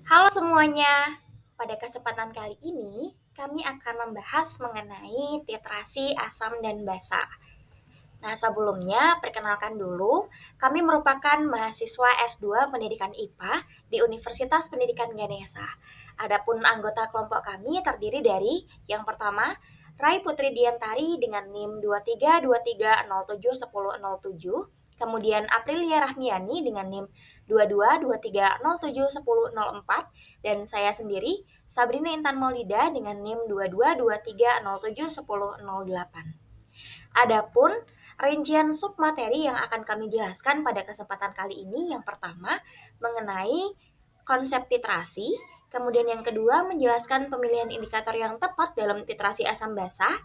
Halo semuanya, pada kesempatan kali ini kami akan membahas mengenai titrasi asam dan basa. Nah sebelumnya perkenalkan dulu, kami merupakan mahasiswa S2 Pendidikan IPA di Universitas Pendidikan Ganesha. Adapun anggota kelompok kami terdiri dari yang pertama, Rai Putri Diantari dengan NIM 2323071007, kemudian Aprilia Rahmiani dengan NIM 2223071004, dan saya sendiri Sabrina Intan Maulida dengan NIM 2223071008. Adapun rincian submateri yang akan kami jelaskan pada kesempatan kali ini, yang pertama mengenai konsep titrasi, kemudian yang kedua menjelaskan pemilihan indikator yang tepat dalam titrasi asam basa,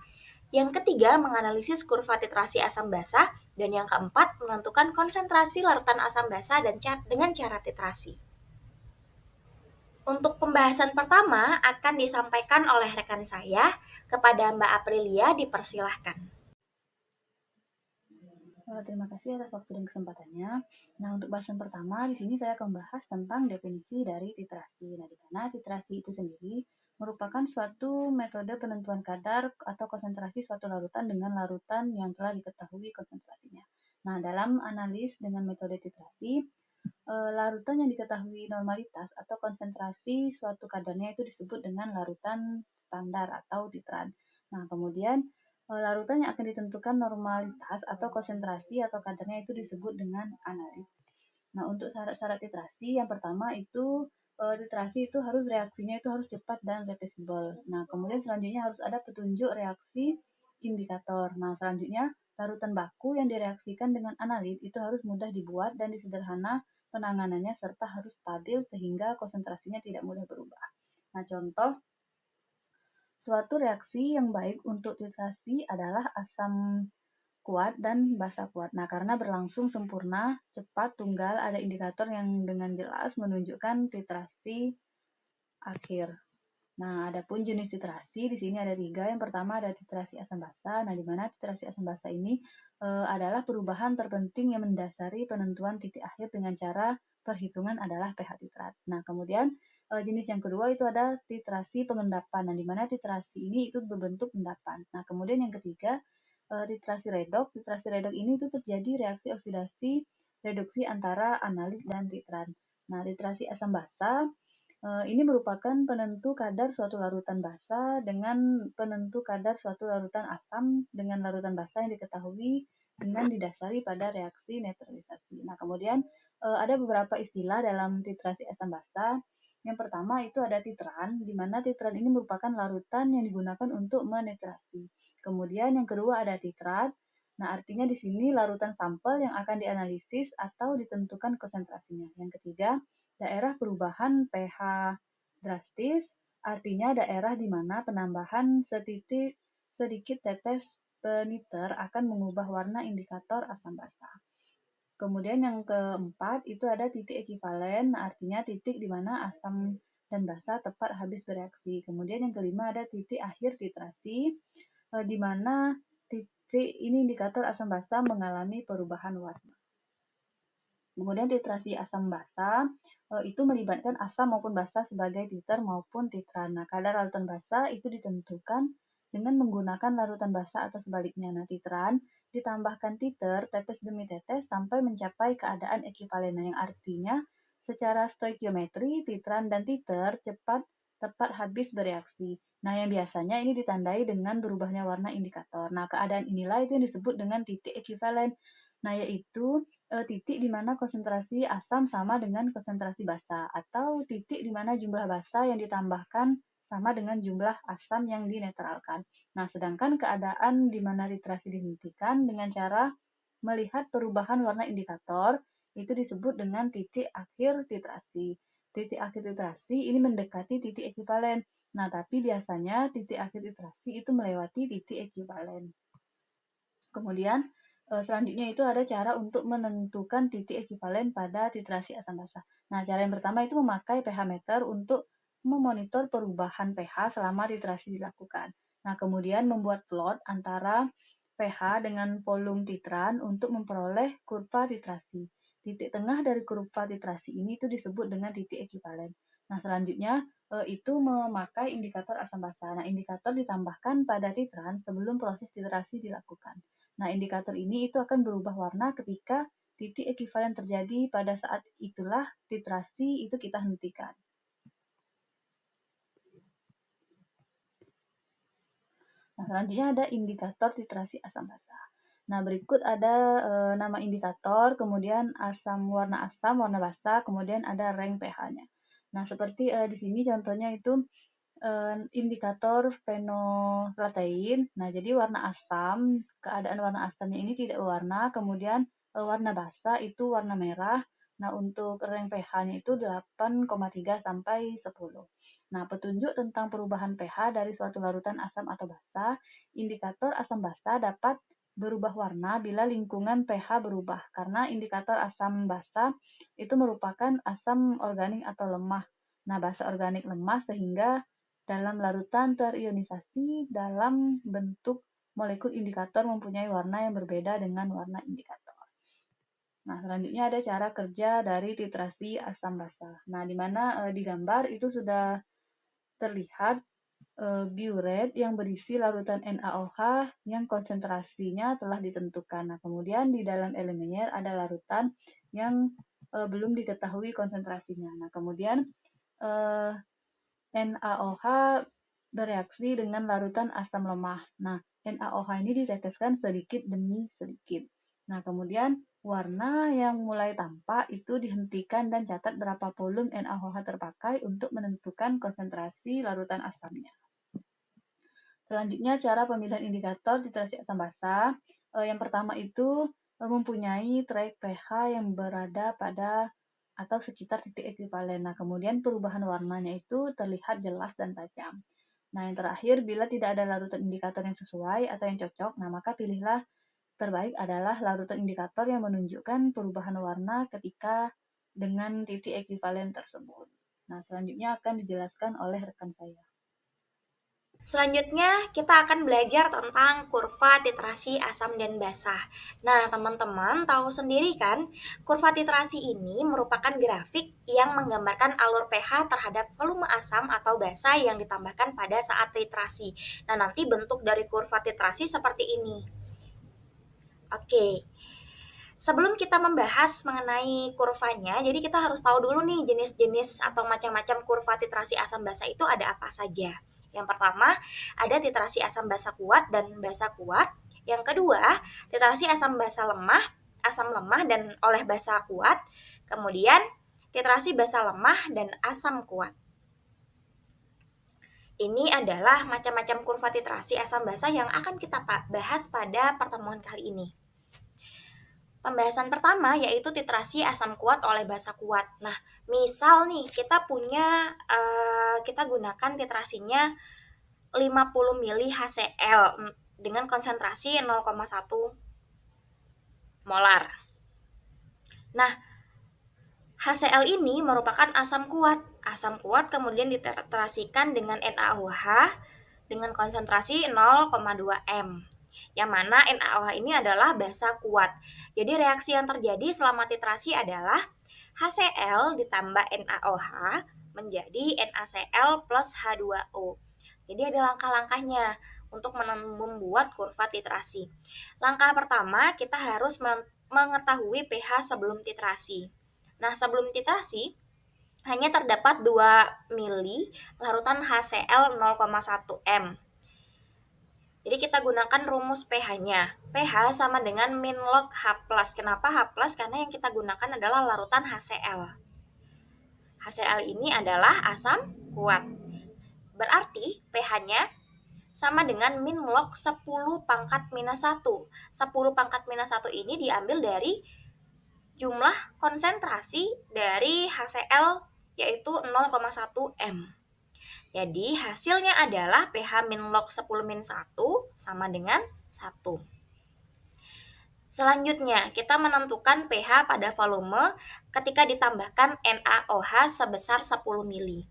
yang ketiga menganalisis kurva titrasi asam basa, dan yang keempat menentukan konsentrasi larutan asam basa dan dengan cara titrasi. Untuk pembahasan pertama akan disampaikan oleh rekan saya kepada Mbak Aprilia, dipersilahkan. Terima kasih atas waktu dan kesempatannya. Nah, untuk bahasan pertama, di sini saya akan membahas tentang definisi dari titrasi. Nah, di mana titrasi itu sendiri merupakan suatu metode penentuan kadar atau konsentrasi suatu larutan dengan larutan yang telah diketahui konsentrasinya. Nah, dalam analis dengan metode titrasi, larutan yang diketahui normalitas atau konsentrasi suatu kadarnya itu disebut dengan larutan standar atau titran. Nah, kemudian larutan yang akan ditentukan normalitas atau konsentrasi atau kadarnya itu disebut dengan analit. Nah, untuk syarat-syarat titrasi, yang pertama itu titrasi itu harus reaksinya itu harus cepat dan reversible. Nah, kemudian selanjutnya harus ada petunjuk reaksi indikator. Nah, selanjutnya larutan baku yang direaksikan dengan analit itu harus mudah dibuat dan disederhana penanganannya serta harus stabil sehingga konsentrasinya tidak mudah berubah. Nah, contoh suatu reaksi yang baik untuk titrasi adalah asam kuat dan basa kuat. Nah, karena berlangsung sempurna, cepat, tunggal, ada indikator yang dengan jelas menunjukkan titrasi akhir. Nah, adapun jenis titrasi di sini ada 3. Yang pertama ada titrasi asam basa. Nah, di mana titrasi asam basa ini adalah perubahan terpenting yang mendasari penentuan titik akhir dengan cara perhitungan adalah pH titrat. Nah, kemudian jenis yang kedua itu ada titrasi pengendapan. Nah, di mana titrasi ini itu berbentuk endapan. Nah, kemudian yang ketiga titrasi redoks. Titrasi redoks ini itu terjadi reaksi oksidasi reduksi antara analit dan titran. Nah, titrasi asam basa ini merupakan penentu kadar suatu larutan basa dengan penentu kadar suatu larutan asam dengan larutan basa yang diketahui dengan didasari pada reaksi neutralisasi. Nah, kemudian ada beberapa istilah dalam titrasi asam basa. Yang pertama itu ada titran, di mana titran ini merupakan larutan yang digunakan untuk menetrasi. Kemudian yang kedua ada titrat. Nah, artinya di sini larutan sampel yang akan dianalisis atau ditentukan konsentrasinya. Yang ketiga, daerah perubahan pH drastis, artinya daerah di mana penambahan sedikit tetes peniter akan mengubah warna indikator asam basa. Kemudian yang keempat itu ada titik ekivalen, artinya titik di mana asam dan basa tepat habis bereaksi. Kemudian yang kelima ada titik akhir titrasi, di mana titik ini indikator asam basa mengalami perubahan warna. Kemudian titrasi asam basa itu melibatkan asam maupun basa sebagai titer maupun titran. Nah, kadar larutan basa itu ditentukan dengan menggunakan larutan basa atau sebaliknya. Nah, titran ditambahkan titer tetes demi tetes sampai mencapai keadaan ekivalen. Nah, yang artinya secara stoikiometri titran dan titer tepat habis bereaksi. Nah, yang biasanya ini ditandai dengan berubahnya warna indikator. Nah, keadaan inilah itu yang disebut dengan titik ekivalen. Nah, yaitu titik di mana konsentrasi asam sama dengan konsentrasi basa, atau titik di mana jumlah basa yang ditambahkan sama dengan jumlah asam yang dinetralkan. Nah, sedangkan keadaan di mana titrasi dihentikan dengan cara melihat perubahan warna indikator itu disebut dengan titik akhir titrasi. Titik akhir titrasi ini mendekati titik ekivalen. Nah, tapi biasanya titik akhir titrasi itu melewati titik ekivalen. Kemudian selanjutnya itu ada cara untuk menentukan titik ekivalen pada titrasi asam basa. Nah, cara yang pertama itu memakai pH meter untuk memonitor perubahan pH selama titrasi dilakukan. Nah, kemudian membuat plot antara pH dengan volume titran untuk memperoleh kurva titrasi. Titik tengah dari kurva titrasi ini itu disebut dengan titik ekivalen. Nah, selanjutnya itu memakai indikator asam basa. Nah, indikator ditambahkan pada titran sebelum proses titrasi dilakukan. Nah, indikator ini itu akan berubah warna ketika titik ekivalen terjadi. Pada saat itulah titrasi itu kita hentikan. Nah, selanjutnya ada indikator titrasi asam basa. Nah, berikut ada nama indikator, kemudian warna asam, warna basa, kemudian ada rank pH-nya. Nah, seperti di sini contohnya itu indikator fenolphthalein. Nah, jadi warna asam, keadaan warna asamnya ini tidak berwarna, kemudian warna basa itu warna merah. Nah, untuk rank pH-nya itu 8,3 sampai 10. Nah, petunjuk tentang perubahan pH dari suatu larutan asam atau basa, indikator asam basa dapat berubah warna bila lingkungan pH berubah, karena indikator asam basa itu merupakan asam organik atau lemah. Nah, basa organik lemah sehingga dalam larutan terionisasi dalam bentuk molekul indikator mempunyai warna yang berbeda dengan warna indikator. Nah, selanjutnya ada cara kerja dari titrasi asam basa. Nah, di mana di gambar itu sudah terlihat biuret yang berisi larutan NaOH yang konsentrasinya telah ditentukan. Nah, kemudian di dalam elemennya ada larutan yang belum diketahui konsentrasinya. Nah, kemudian NaOH bereaksi dengan larutan asam lemah. Nah, NaOH ini diteteskan sedikit demi sedikit. Nah, kemudian warna yang mulai tampak itu dihentikan dan catat berapa volume NaOH terpakai untuk menentukan konsentrasi larutan asamnya. Selanjutnya cara pemilihan indikator titrasi asam basa. Yang pertama itu mempunyai track pH yang berada pada atau sekitar titik ekivalen. Nah, kemudian perubahan warnanya itu terlihat jelas dan tajam. Nah, yang terakhir, bila tidak ada larutan indikator yang sesuai atau yang cocok, nah maka pilihlah terbaik adalah larutan indikator yang menunjukkan perubahan warna ketika dengan titik ekivalen tersebut. Nah, selanjutnya akan dijelaskan oleh rekan saya. Selanjutnya, kita akan belajar tentang kurva titrasi asam dan basa. Nah, teman-teman tahu sendiri kan, kurva titrasi ini merupakan grafik yang menggambarkan alur pH terhadap volume asam atau basa yang ditambahkan pada saat titrasi. Nah, nanti bentuk dari kurva titrasi seperti ini. Oke, sebelum kita membahas mengenai kurvanya, jadi kita harus tahu dulu nih jenis-jenis atau macam-macam kurva titrasi asam basa itu ada apa saja. Yang pertama, ada titrasi asam basa kuat dan basa kuat. Yang kedua, titrasi asam lemah dan oleh basa kuat. Kemudian, titrasi basa lemah dan asam kuat. Ini adalah macam-macam kurva titrasi asam basa yang akan kita bahas pada pertemuan kali ini. Pembahasan pertama yaitu titrasi asam kuat oleh basa kuat. Nah, misal nih kita gunakan titrasinya 50 mili HCl dengan konsentrasi 0,1 molar. Nah, HCl ini merupakan asam kuat. Asam kuat kemudian dititrasikan dengan NaOH dengan konsentrasi 0,2 m. Yang mana NaOH ini adalah basa kuat. Jadi reaksi yang terjadi selama titrasi adalah HCl ditambah NaOH menjadi NaCl plus H2O. Jadi ada langkah-langkahnya untuk membuat kurva titrasi. Langkah pertama, kita harus mengetahui pH sebelum titrasi. Nah, sebelum titrasi, hanya terdapat 2 mili larutan HCl 0,1 m. Jadi kita gunakan rumus pH-nya. pH sama dengan min log H+. Kenapa H+? Karena yang kita gunakan adalah larutan HCl. HCl ini adalah asam kuat. Berarti pH-nya sama dengan min log 10 pangkat minus 1. 10 pangkat minus 1 ini diambil dari jumlah konsentrasi dari HCl yaitu 0,1 m. Jadi hasilnya adalah pH min log 10 min 1 sama dengan 1. Selanjutnya, kita menentukan pH pada volume ketika ditambahkan NaOH sebesar 10 mili.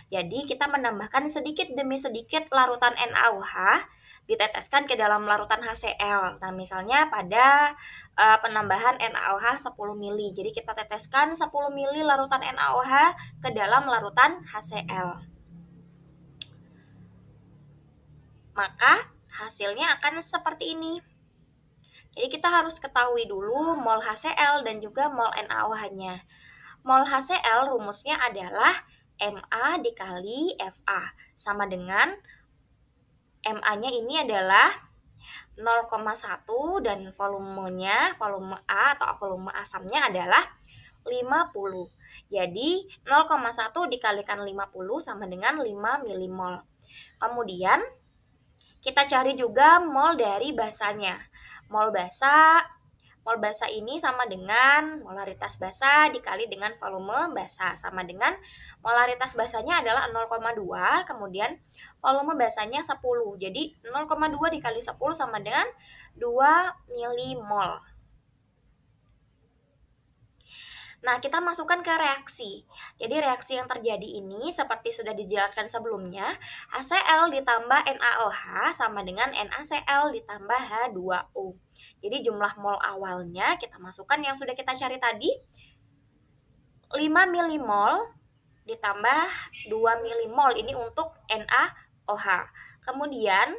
Jadi kita menambahkan sedikit demi sedikit larutan NaOH diteteskan ke dalam larutan HCl. Nah, misalnya pada penambahan NaOH 10 mili. Jadi kita teteskan 10 mili larutan NaOH ke dalam larutan HCl. Maka hasilnya akan seperti ini. Jadi kita harus ketahui dulu mol HCl dan juga mol NaOH-nya. Mol HCl rumusnya adalah Ma dikali Fa, sama dengan Ma-nya ini adalah 0,1 dan volumenya, volume A atau volume asamnya adalah 50. Jadi 0,1 dikalikan 50 sama dengan 5 milimol. Kemudian kita cari juga mol dari basanya. Mol basa ini sama dengan molaritas basa dikali dengan volume basa, sama dengan molaritas basanya adalah 0,2, kemudian volume basanya 10. Jadi 0,2 dikali 10 sama dengan 2 milimol. Nah, kita masukkan ke reaksi. Jadi reaksi yang terjadi ini seperti sudah dijelaskan sebelumnya, HCl ditambah NaOH sama dengan NaCl ditambah H2O. Jadi jumlah mol awalnya kita masukkan yang sudah kita cari tadi, 5 milimol ditambah 2 milimol ini untuk NaOH. Kemudian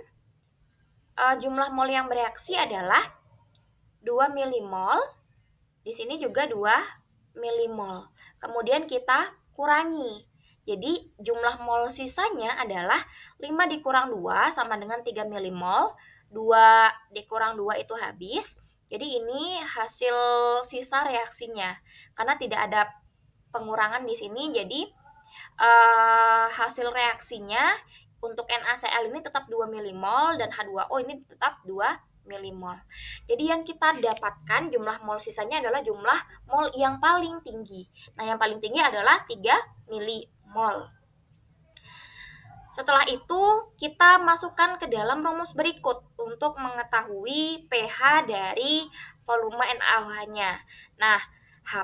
jumlah mol yang bereaksi adalah 2 milimol. Di sini juga 2 milimol. Kemudian kita kurangi. Jadi jumlah mol sisanya adalah 5 dikurang 2 sama dengan 3 milimol. 2 dikurang 2 itu habis. Jadi ini hasil sisa reaksinya. Karena tidak ada pengurangan di sini, jadi hasil reaksinya untuk NaCl ini tetap 2 milimol dan H2O ini tetap 2 milimol. Jadi yang kita dapatkan jumlah mol sisanya adalah jumlah mol yang paling tinggi. Nah, yang paling tinggi adalah 3 milimol. Setelah itu kita masukkan ke dalam rumus berikut untuk mengetahui pH dari volume NaOH-nya. Nah, H+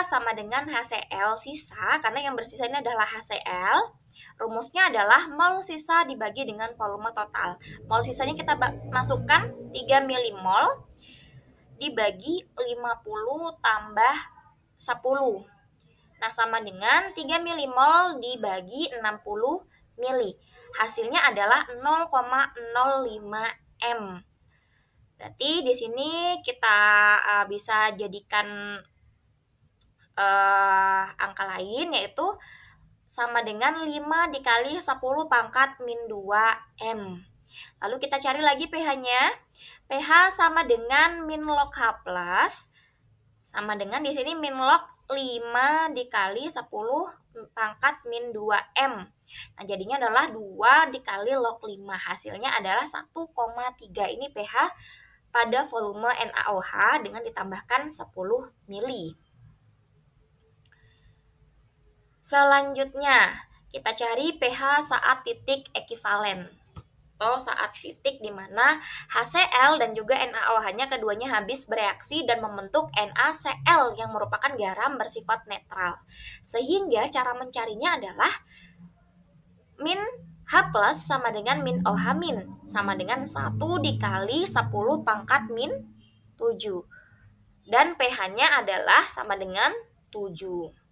sama dengan HCl sisa, karena yang bersisa ini adalah HCl. Rumusnya adalah mol sisa dibagi dengan volume total. Mol sisanya kita masukkan 3 milimol dibagi 50 tambah 10. Nah, sama dengan 3 milimol dibagi 60 mili. Hasilnya adalah 0,05 M. Berarti di sini kita bisa jadikan angka lain, yaitu sama dengan 5 dikali 10 pangkat min 2 M. Lalu kita cari lagi pH-nya. pH sama dengan min log H+, sama dengan di sini min log 5 dikali 10 pangkat min 2M. Nah, jadinya adalah 2 dikali log 5. Hasilnya adalah 1,3. Ini pH pada volume NaOH dengan ditambahkan 10 mili. Selanjutnya, kita cari pH saat titik ekivalen atau saat titik di mana HCl dan juga NaOH-nya keduanya habis bereaksi dan membentuk NaCl yang merupakan garam bersifat netral. Sehingga cara mencarinya adalah min H+ sama dengan min OH min sama dengan 1 dikali 10 pangkat min 7. Dan pH-nya adalah sama dengan 7.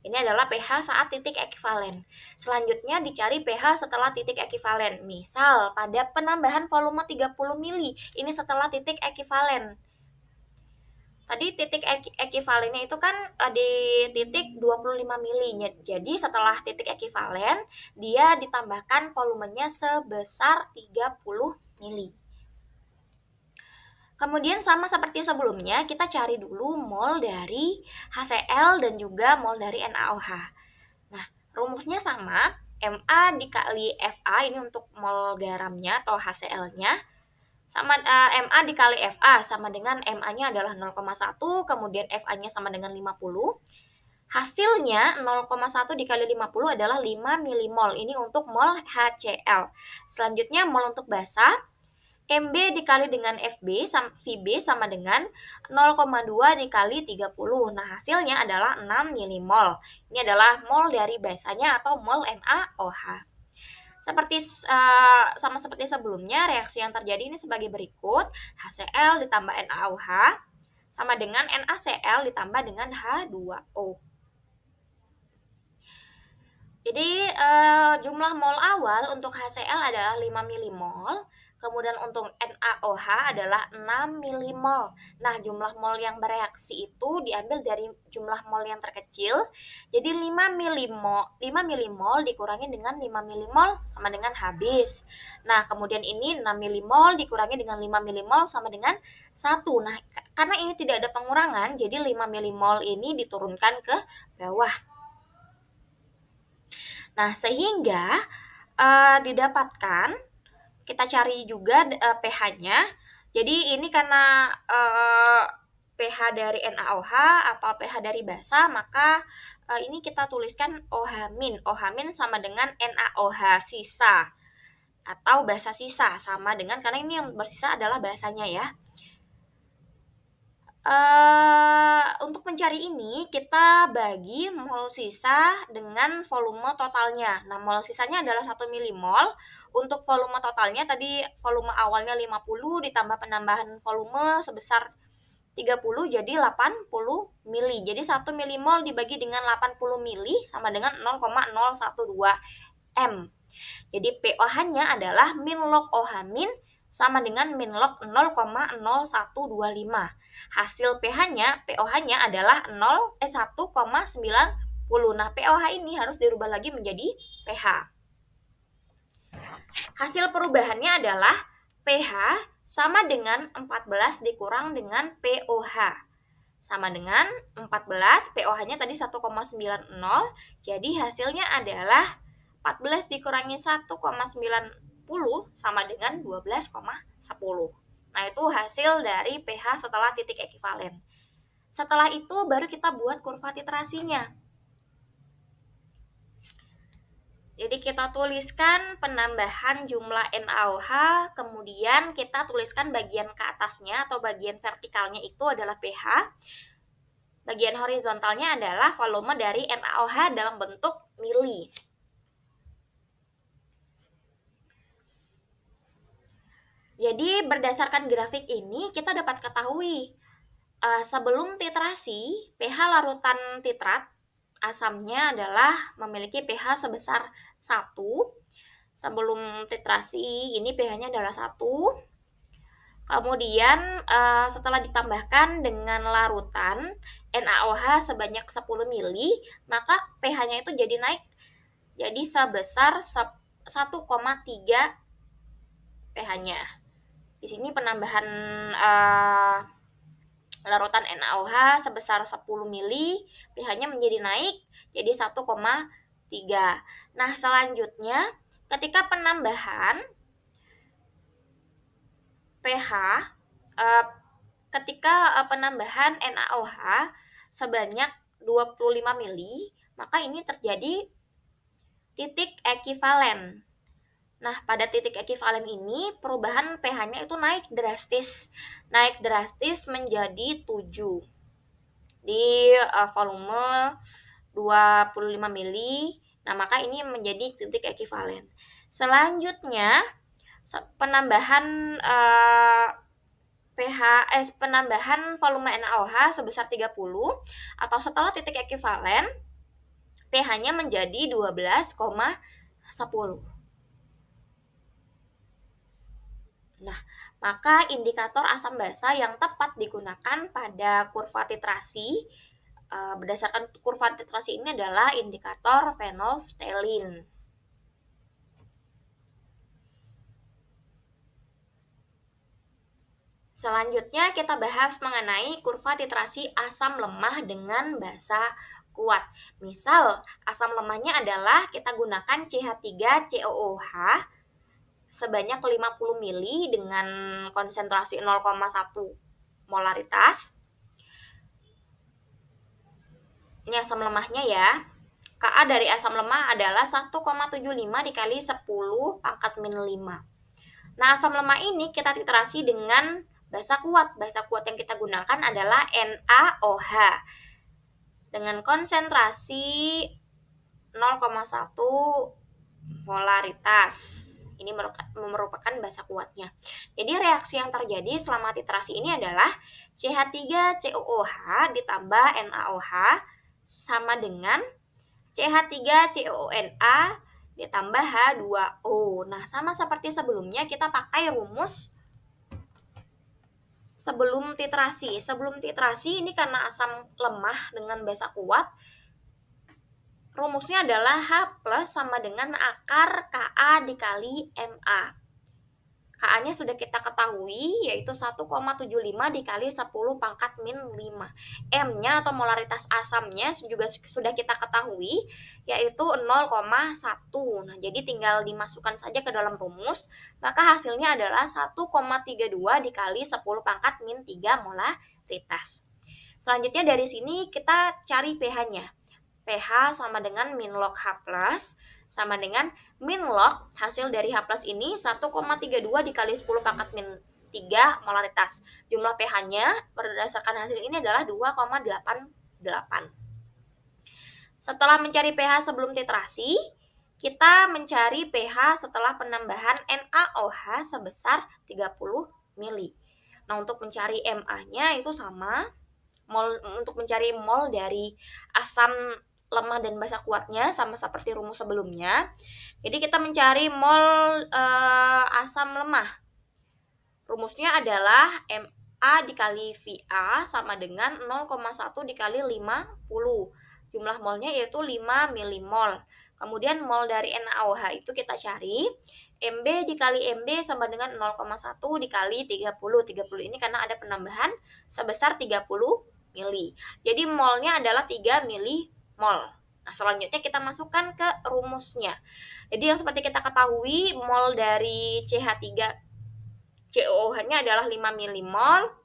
Ini adalah pH saat titik ekivalen. Selanjutnya dicari pH setelah titik ekivalen. Misal pada penambahan volume 30 mili, ini setelah titik ekivalen. Tadi titik ekivalennya itu kan di titik 25 mili. Jadi setelah titik ekivalen, dia ditambahkan volumenya sebesar 30 mili. Kemudian sama seperti sebelumnya, kita cari dulu mol dari HCl dan juga mol dari NaOH. Nah, rumusnya sama, Ma dikali Fa ini untuk mol garamnya atau HCl-nya, sama Ma dikali Fa sama dengan Ma-nya adalah 0,1, kemudian Fa-nya sama dengan 50. Hasilnya 0,1 dikali 50 adalah 5 milimol. Ini untuk mol HCl. Selanjutnya mol untuk basa, Mb dikali dengan Vb sama dengan 0,2 dikali 30. Nah, hasilnya adalah 6 milimol. Ini adalah mol dari basanya atau mol NaOH. Sama seperti sebelumnya, reaksi yang terjadi ini sebagai berikut. HCl ditambah NaOH sama dengan NaCl ditambah dengan H2O. Jadi jumlah mol awal untuk HCl adalah 5 milimol, kemudian untuk NaOH adalah 6 milimol. Nah, jumlah mol yang bereaksi itu diambil dari jumlah mol yang terkecil. Jadi 5 milimol dikurangi dengan 5 milimol sama dengan habis. Nah, kemudian ini 6 milimol dikurangi dengan 5 milimol sama dengan 1. Nah, karena ini tidak ada pengurangan, jadi 5 milimol ini diturunkan ke bawah. Nah, sehingga didapatkan, kita cari juga pH-nya. Jadi ini karena pH dari NaOH atau pH dari basa, maka ini kita tuliskan OH-. OH- sama dengan NaOH sisa atau basa sisa, sama dengan, karena ini yang bersisa adalah basanya ya. Untuk mencari ini kita bagi mol sisa dengan volume totalnya. Nah, mol sisanya adalah 1 milimol. Untuk volume totalnya tadi volume awalnya 50 ditambah penambahan volume sebesar 30 jadi 80 mili. Jadi 1 milimol dibagi dengan 80 mili sama dengan 0,012 M. Jadi pOH-nya adalah min log OH- sama dengan min log 0,0125. Hasil pH-nya, pOH-nya adalah 1,90. Nah, pOH ini harus dirubah lagi menjadi pH. Hasil perubahannya adalah pH sama dengan 14 dikurang dengan pOH. Sama dengan 14, pOH-nya tadi 1,90, jadi hasilnya adalah 14 dikurangi 1,90 sama dengan 12,10. Nah, itu hasil dari pH setelah titik ekivalen. Setelah itu baru kita buat kurva titrasinya. Jadi kita tuliskan penambahan jumlah NaOH, kemudian kita tuliskan bagian ke atasnya atau bagian vertikalnya itu adalah pH. Bagian horizontalnya adalah volume dari NaOH dalam bentuk mili. Jadi berdasarkan grafik ini kita dapat ketahui sebelum titrasi pH larutan titrat asamnya adalah memiliki pH sebesar 1. Sebelum titrasi ini pH-nya adalah 1. Kemudian setelah ditambahkan dengan larutan NaOH sebanyak 10 mili, maka pH-nya itu jadi naik jadi sebesar 1,3 pH-nya. Di sini penambahan larutan NaOH sebesar 10 mili, pH-nya menjadi naik jadi 1,3. Nah, selanjutnya ketika penambahan pH penambahan NaOH sebanyak 25 mili, maka ini terjadi titik ekivalen. Nah, pada titik ekivalen ini perubahan pH-nya itu naik drastis menjadi 7 di volume 25 mili. Nah, maka ini menjadi titik ekivalen. Selanjutnya, penambahan penambahan volume NaOH sebesar 30 atau setelah titik ekivalen, pH-nya menjadi 12,10. Nah, maka indikator asam basa yang tepat digunakan pada kurva titrasi berdasarkan kurva titrasi ini adalah indikator phenolphthalein. Selanjutnya kita bahas mengenai kurva titrasi asam lemah dengan basa kuat. Misal, asam lemahnya adalah kita gunakan CH3COOH sebanyak 50 mili dengan konsentrasi 0,1 molaritas. Ini asam lemahnya ya. Ka dari asam lemah adalah 1,75 dikali 10 pangkat min 5. Nah, asam lemah ini kita titrasi dengan basa kuat. Basa kuat yang kita gunakan adalah NaOH dengan konsentrasi 0,1 molaritas. Ini merupakan basa kuatnya. Jadi reaksi yang terjadi selama titrasi ini adalah CH3COOH ditambah NaOH sama dengan CH3COONA ditambah H2O. Nah, sama seperti sebelumnya kita pakai rumus sebelum titrasi. Sebelum titrasi ini karena asam lemah dengan basa kuat, rumusnya adalah H plus sama dengan akar Ka dikali Ma. Ka-nya sudah kita ketahui yaitu 1,75 dikali 10 pangkat min 5. M-nya atau molaritas asamnya juga sudah kita ketahui yaitu 0,1. Nah, jadi tinggal dimasukkan saja ke dalam rumus, maka hasilnya adalah 1,32 dikali 10 pangkat min 3 molaritas. Selanjutnya dari sini kita cari pH-nya. pH sama dengan min log H plus sama dengan min log hasil dari H plus ini 1,32 dikali 10 pangkat min 3 molaritas. Jumlah pH-nya berdasarkan hasil ini adalah 2,88. Setelah mencari pH sebelum titrasi, kita mencari pH setelah penambahan NaOH sebesar 30 mili. Nah, untuk mencari Ma-nya itu sama. Untuk mencari mol dari asam lemah dan basa kuatnya sama seperti rumus sebelumnya. Jadi kita mencari mol asam lemah. Rumusnya adalah Ma dikali Va sama dengan 0,1 dikali 50. Jumlah molnya yaitu 5 milimol. Kemudian mol dari NaOH itu kita cari Mb dikali Mb sama dengan 0,1 dikali 30. 30 ini karena ada penambahan sebesar 30 mili. Jadi molnya adalah 3 milimol. Nah, selanjutnya kita masukkan ke rumusnya. Jadi yang seperti kita ketahui, mol dari CH3COOH-nya adalah 5 milimol.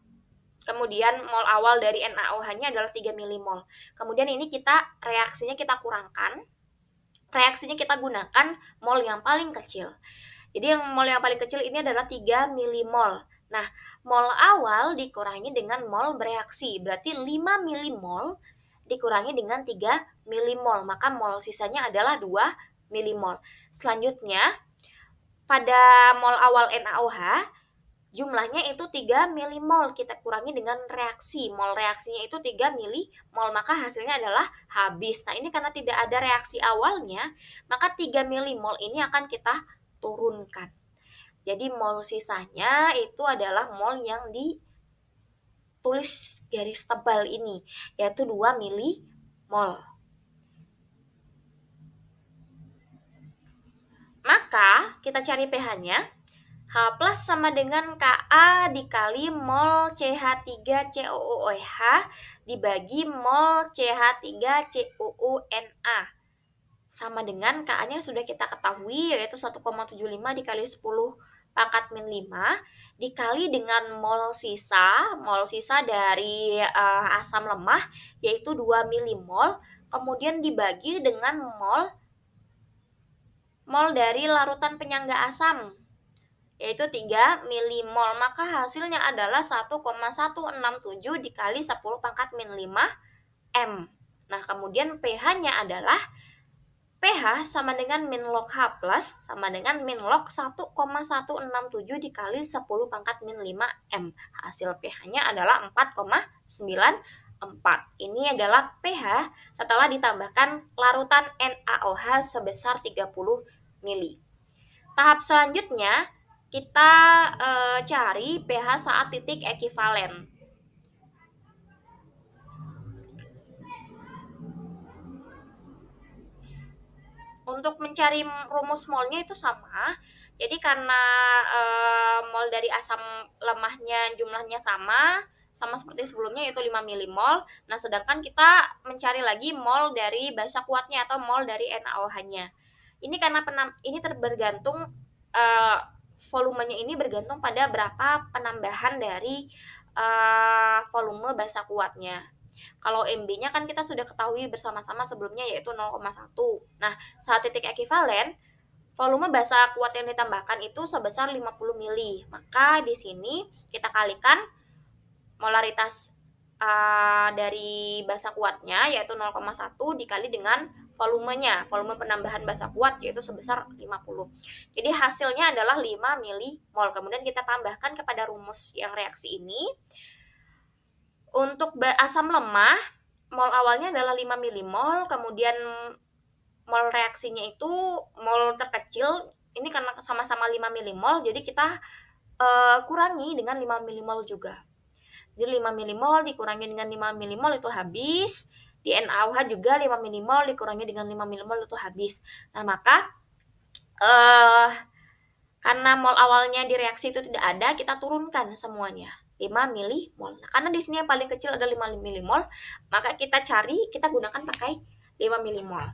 Kemudian mol awal dari NaOH-nya adalah 3 milimol. Kemudian ini reaksinya kita kurangkan. Reaksinya kita gunakan mol yang paling kecil. Jadi yang mol yang paling kecil ini adalah 3 milimol. Nah, mol awal dikurangi dengan mol bereaksi, berarti 5 milimol dikurangi dengan 3 milimol, maka mol sisanya adalah 2 milimol. Selanjutnya, pada mol awal NaOH, jumlahnya itu 3 milimol, kita kurangi dengan reaksi, mol reaksinya itu 3 milimol, maka hasilnya adalah habis. Nah, ini karena tidak ada reaksi awalnya, maka 3 milimol ini akan kita turunkan. Jadi mol sisanya itu adalah mol yang ditulis garis tebal ini, yaitu 2 milimol. Maka kita cari pH-nya. H plus sama dengan Ka dikali mol CH3COOH dibagi mol CH3COONA. Sama dengan Ka-nya sudah kita ketahui yaitu 1,75 dikali 10 pangkat min 5 dikali dengan mol sisa dari asam lemah yaitu 2 milimol, kemudian dibagi dengan mol dari larutan penyangga asam yaitu 3 milimol, maka hasilnya adalah 1,167 dikali 10 pangkat min 5 M. Nah, kemudian pH-nya adalah pH sama dengan min log H plus sama dengan min log 1,167 dikali 10 pangkat min 5 M. Hasil pH-nya adalah 4,94. Ini adalah pH setelah ditambahkan larutan NaOH sebesar 30 mili. Tahap selanjutnya kita cari pH saat titik ekivalen. Untuk mencari rumus molnya itu sama. Jadi karena mol dari asam lemahnya jumlahnya sama seperti sebelumnya yaitu 5 milimol. Nah, sedangkan kita mencari lagi mol dari basa kuatnya atau mol dari NaOH-nya. Ini karena ini bergantung volumenya ini bergantung pada berapa penambahan dari volume basa kuatnya. Kalau MB-nya kan kita sudah ketahui bersama-sama sebelumnya yaitu 0,1. Nah, saat titik ekivalen, volume basa kuat yang ditambahkan itu sebesar 50 mili. Maka di sini kita kalikan molaritas dari basa kuatnya yaitu 0,1 dikali dengan volume penambahan basa kuat yaitu sebesar 50. Jadi hasilnya adalah 5 milimol. Kemudian kita tambahkan kepada rumus yang reaksi ini. Untuk asam lemah, mol awalnya adalah 5 milimol, kemudian mol reaksinya itu mol terkecil, ini karena sama-sama 5 milimol, jadi kita kurangi dengan 5 milimol juga. Jadi 5 milimol dikurangi dengan 5 milimol itu habis. Di NaOH juga 5 milimol dikurangi dengan 5 milimol itu habis. Nah, maka karena mol awalnya di reaksi itu tidak ada, kita turunkan semuanya 5 milimol. Nah, karena di sini yang paling kecil ada 5 milimol, maka kita gunakan pakai 5 milimol.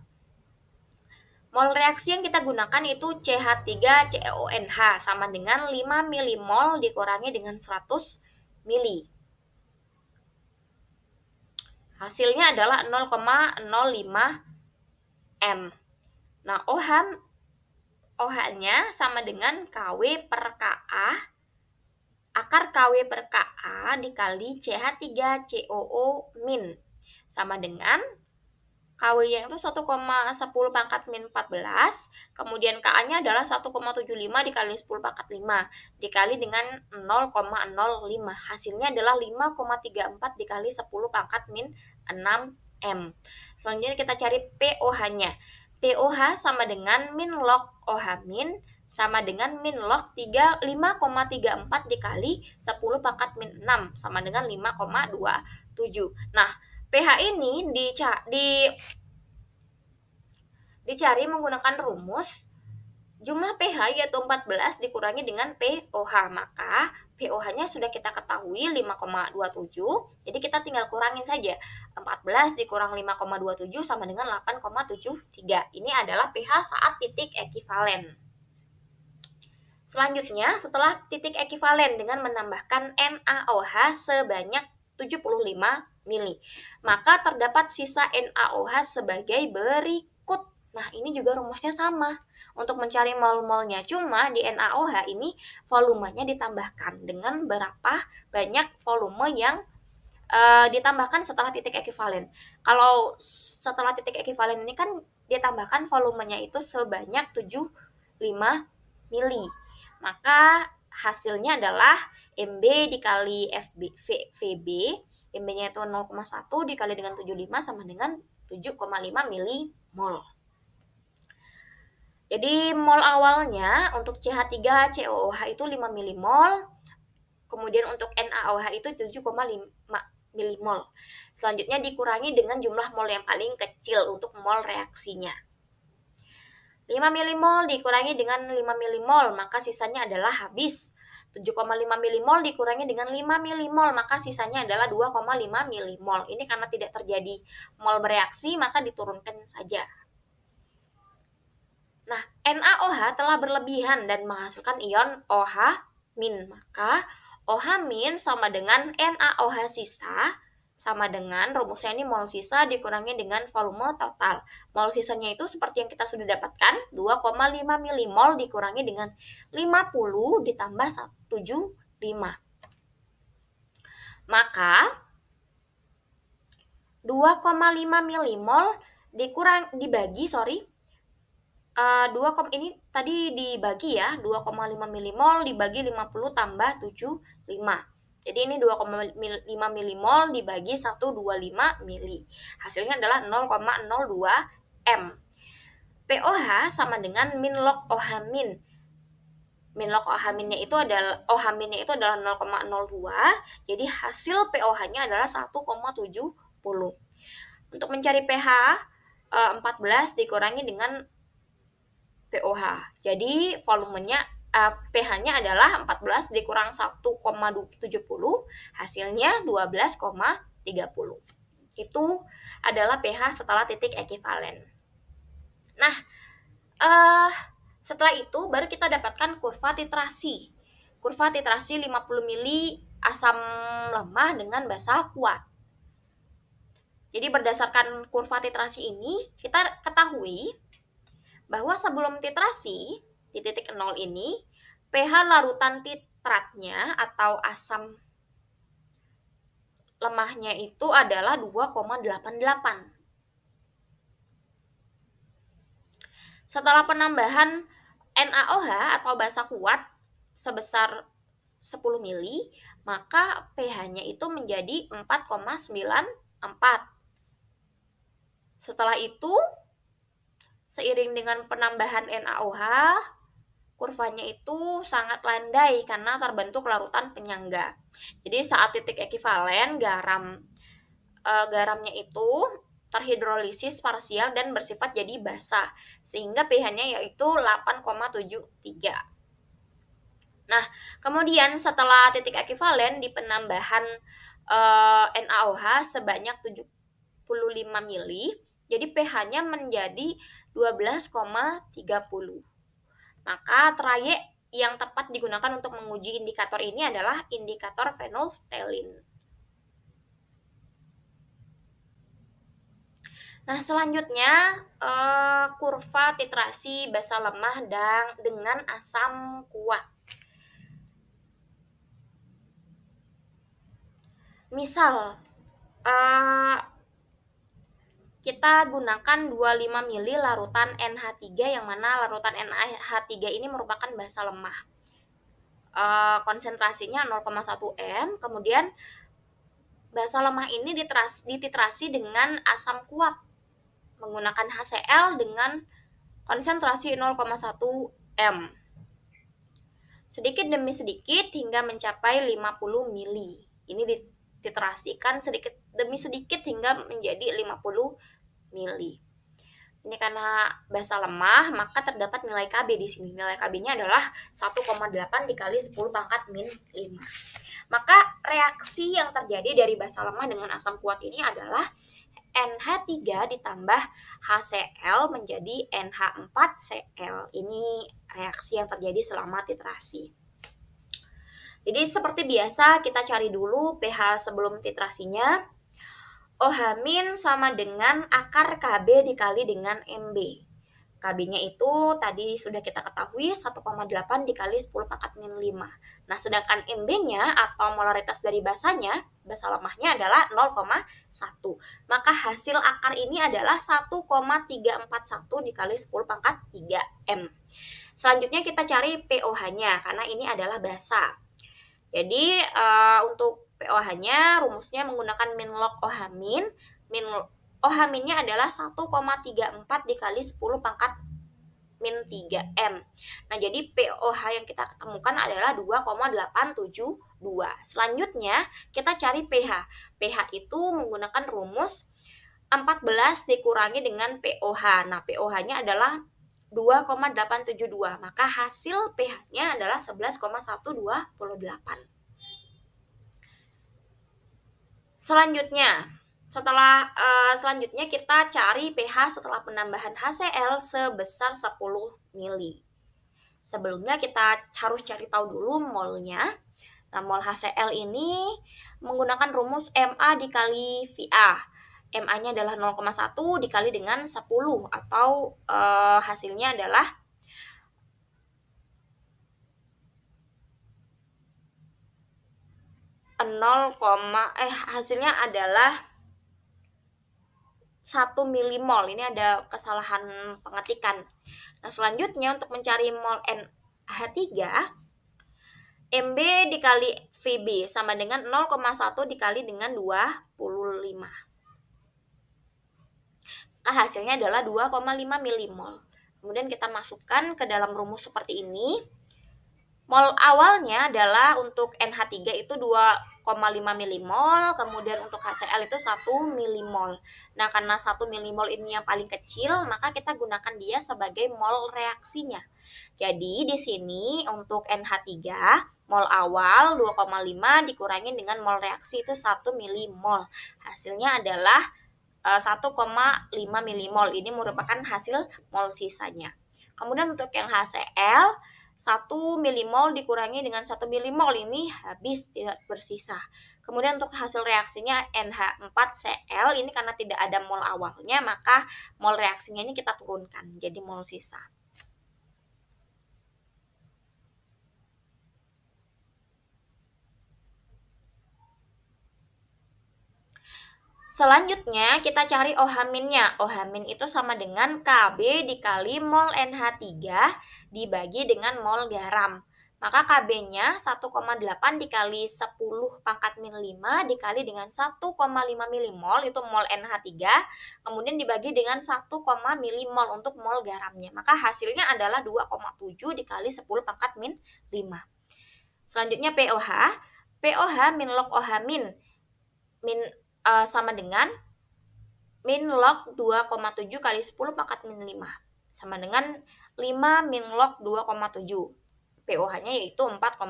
Mol reaksi yang kita gunakan itu CH3CONH sama dengan 5 milimol dikurangi dengan 100 mili. Hasilnya adalah 0,05 M. Nah, OH-nya sama dengan KW per KA, akar KW per KA dikali CH3COO min. Sama dengan KW-nya itu 1,10 pangkat min 14, kemudian KA-nya adalah 1,75 dikali 10 pangkat 5, dikali dengan 0,05. Hasilnya adalah 5,34 dikali 10 pangkat min 6 M. Selanjutnya kita cari POH-nya. POH sama dengan min log OH min sama dengan min log 5,34 dikali 10 pangkat min 6 sama dengan 5,27. Nah, pH ini dicari menggunakan rumus jumlah pH yaitu 14 dikurangi dengan POH. Maka POH-nya sudah kita ketahui 5,27. Jadi kita tinggal kurangin saja. 14 dikurang 5,27 sama dengan 8,73. Ini adalah pH saat titik ekivalen. Selanjutnya, setelah titik ekivalen dengan menambahkan NaOH sebanyak 75 mili, maka terdapat sisa NaOH sebagai berikut. Nah, ini juga rumusnya sama untuk mencari mol-molnya. Cuma di NaOH ini volumenya ditambahkan dengan berapa banyak volume yang ditambahkan setelah titik ekivalen. Kalau setelah titik ekivalen ini kan ditambahkan volumenya itu sebanyak 75 mili. Maka hasilnya adalah MB dikali VB, MB-nya itu 0,1 dikali dengan 75 sama dengan 7,5 milimol. Jadi mol awalnya untuk CH3COOH itu 5 milimol, kemudian untuk NaOH itu 7,5 milimol. Selanjutnya dikurangi dengan jumlah mol yang paling kecil untuk mol reaksinya. 5 milimol dikurangi dengan 5 milimol, maka sisanya adalah habis. 7,5 milimol dikurangi dengan 5 milimol, maka sisanya adalah 2,5 milimol. Ini karena tidak terjadi mol bereaksi, maka diturunkan saja. Nah, NaOH telah berlebihan dan menghasilkan ion OH-, maka OH- sama dengan NaOH sisa sama dengan rumusnya ini mol sisa dikurangi dengan volume total. Mol sisanya itu seperti yang kita sudah dapatkan, 2,5 milimol dikurangi dengan 50 ditambah 75. Maka 2,5 milimol dibagi ini tadi dibagi ya, 2,5 milimol dibagi 50 tambah 75. Jadi ini 2,5 milimol dibagi 125 mili. Hasilnya adalah 0,02 M. POH sama dengan min log OH min. Min log OH minnya itu adalah 0,02. Jadi hasil POH-nya adalah 1,70. Untuk mencari pH 14 dikurangi dengan POH. Jadi volumenya pH-nya adalah 14 dikurang 1,70, hasilnya 12,30. Itu adalah pH setelah titik ekivalen. Nah, setelah itu baru kita dapatkan kurva titrasi. Kurva titrasi 50 mili asam lemah dengan basa kuat. Jadi berdasarkan kurva titrasi ini, kita ketahui bahwa sebelum titrasi di titik 0 ini, pH larutan titratnya atau asam lemahnya itu adalah 2,88. Setelah penambahan NaOH atau basa kuat sebesar 10 mili, maka pH-nya itu menjadi 4,94. Setelah itu, seiring dengan penambahan NaOH, kurvanya itu sangat landai karena terbentuk larutan penyangga. Jadi saat titik ekivalen garamnya itu terhidrolisis parsial dan bersifat jadi basa, sehingga pH-nya yaitu 8,73. Nah, kemudian setelah titik ekivalen di penambahan NaOH sebanyak 75 mili, jadi pH-nya menjadi 12,30. Maka trayek yang tepat digunakan untuk menguji indikator ini adalah indikator phenolphthalein. Nah, selanjutnya kurva titrasi basa lemah dan dengan asam kuat. Misal kita gunakan 25 mili larutan NH3 yang mana larutan NH3 ini merupakan basa lemah. Konsentrasinya 0,1 m, kemudian basa lemah ini dititrasi dengan asam kuat menggunakan HCl dengan konsentrasi 0,1 m. Sedikit demi sedikit hingga mencapai 50 mili. Ini dititrasikan sedikit demi sedikit hingga menjadi 50 mili. Ini karena basa lemah, maka terdapat nilai Kb di sini. Nilai Kb-nya adalah 1,8 dikali 10 pangkat min 5. Maka reaksi yang terjadi dari basa lemah dengan asam kuat ini adalah NH3 ditambah HCl menjadi NH4Cl. Ini reaksi yang terjadi selama titrasi. Jadi seperti biasa kita cari dulu pH sebelum titrasinya. OH- sama dengan akar Kb dikali dengan Mb. Kb-nya itu tadi sudah kita ketahui 1,8 dikali 10 pangkat min 5. Nah, sedangkan Mb-nya atau molaritas dari basanya, basa lemahnya adalah 0,1. Maka hasil akar ini adalah 1,341 dikali 10 pangkat 3 M. Selanjutnya kita cari pOH-nya karena ini adalah basa. Jadi untuk pOH-nya rumusnya menggunakan min log OH min. Min OH-nya adalah 1,34 dikali 10 pangkat min 3M. Nah, jadi pOH yang kita ketemukan adalah 2,872. Selanjutnya, kita cari pH. pH itu menggunakan rumus 14 dikurangi dengan pOH. Nah, pOH-nya adalah 2,872. Maka hasil pH-nya adalah 11,128. Selanjutnya kita cari pH setelah penambahan HCl sebesar 10 mili. Sebelumnya kita harus cari tahu dulu molnya. Nah, mol HCl ini menggunakan rumus Ma dikali Va. Ma-nya adalah 0,1 dikali dengan 10 atau hasilnya adalah hasilnya adalah 1 milimol. Ini ada kesalahan pengetikan. Nah, selanjutnya untuk mencari mol NH3, Mb dikali Vb sama dengan 0,1 dikali dengan 25. Nah, hasilnya adalah 2,5 milimol. Kemudian kita masukkan ke dalam rumus seperti ini. Mol awalnya adalah untuk NH3 itu 2,5 milimol, kemudian untuk HCl itu 1 milimol. Nah, karena 1 milimol ini yang paling kecil, maka kita gunakan dia sebagai mol reaksinya. Jadi, di sini untuk NH3, mol awal 2,5 dikurangi dengan mol reaksi itu 1 milimol. Hasilnya adalah 1,5 milimol. Ini merupakan hasil mol sisanya. Kemudian untuk yang HCl, 1 milimol dikurangi dengan 1 milimol ini habis, tidak bersisa. Kemudian untuk hasil reaksinya NH4Cl ini karena tidak ada mol awalnya, maka mol reaksinya ini kita turunkan jadi mol sisa. Selanjutnya kita cari OH-nya. OH- itu sama dengan Kb dikali mol NH3 dibagi dengan mol garam. Maka Kb-nya 1,8 dikali 10 pangkat min 5 dikali dengan 1,5 milimol itu mol NH3, kemudian dibagi dengan 1, milimol untuk mol garamnya. Maka hasilnya adalah 2,7 dikali 10 pangkat min 5. Selanjutnya POH. POH min log OH min sama dengan min log 2,7 kali 10 pangkat min 5 sama dengan 5 min log 2,7. POH-nya yaitu 4,56.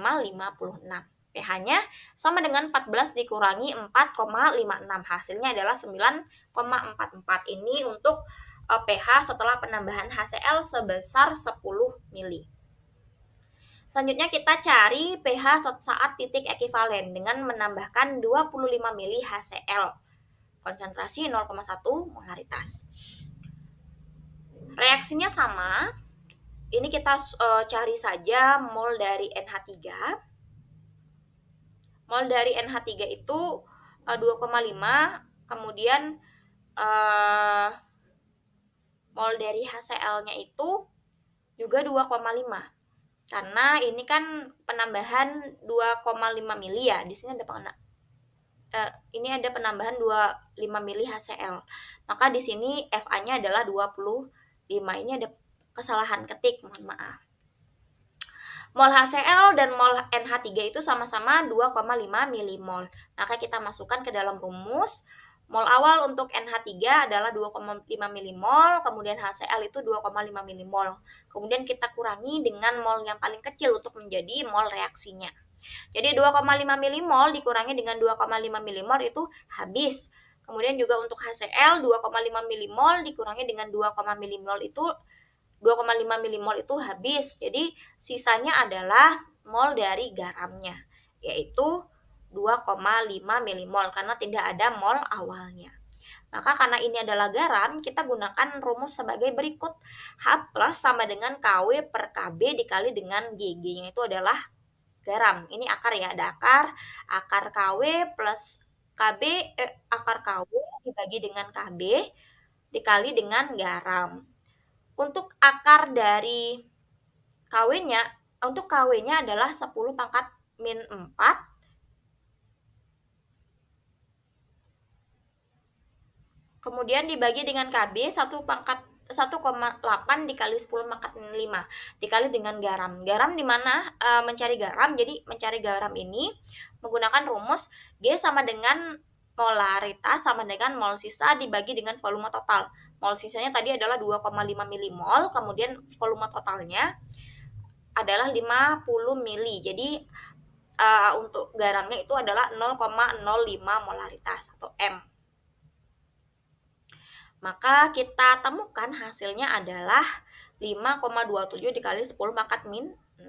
pH-nya sama dengan 14 dikurangi 4,56. Hasilnya adalah 9,44. Ini untuk pH setelah penambahan HCl sebesar 10 mili. Selanjutnya kita cari pH saat titik ekivalen dengan menambahkan 25 mili HCl. Konsentrasi 0,1 molaritas. Reaksinya sama. Ini kita cari saja mol dari NH3. Mol dari NH3 itu 2,5, kemudian mol dari HCl-nya itu juga 2,5. Karena ini kan penambahan 2,5 mili ya. Di sini ada ini ada penambahan 25 mili HCl. Maka di sini Fa-nya adalah 25. Ini ada kesalahan ketik, mohon maaf. Mol HCl dan mol NH3 itu sama-sama 2,5 milimol. Maka kita masukkan ke dalam rumus. Mol awal untuk NH3 adalah 2,5 milimol, kemudian HCl itu 2,5 milimol. Kemudian kita kurangi dengan mol yang paling kecil untuk menjadi mol reaksinya. Jadi 2,5 milimol dikurangi dengan 2,5 milimol itu habis. Kemudian juga untuk HCl 2,5 milimol dikurangi dengan 2, milimol itu 2,5 milimol itu habis. Jadi sisanya adalah mol dari garamnya, yaitu 2,5 milimol karena tidak ada mol awalnya. Maka karena ini adalah garam, kita gunakan rumus sebagai berikut. H plus sama dengan KW per KB dikali dengan GG-nya itu adalah garam. Ini akar ya, ada akar KW plus KB, akar KW dibagi dengan KB dikali dengan garam. Untuk akar dari KW-nya, untuk KW-nya adalah 10 pangkat min 4 kemudian dibagi dengan KB 1,8 dikali 10 pangkat min 5 dikali dengan garam. Garam di mana mencari garam? Jadi mencari garam ini menggunakan rumus G sama dengan molaritas sama dengan mol sisa dibagi dengan volume total. Mol sisanya tadi adalah 2,5 milimol, kemudian volume totalnya adalah 50 mili. Jadi untuk garamnya itu adalah 0,05 molaritas atau M. Maka kita temukan hasilnya adalah 5,27 dikali 10 pangkat min 6.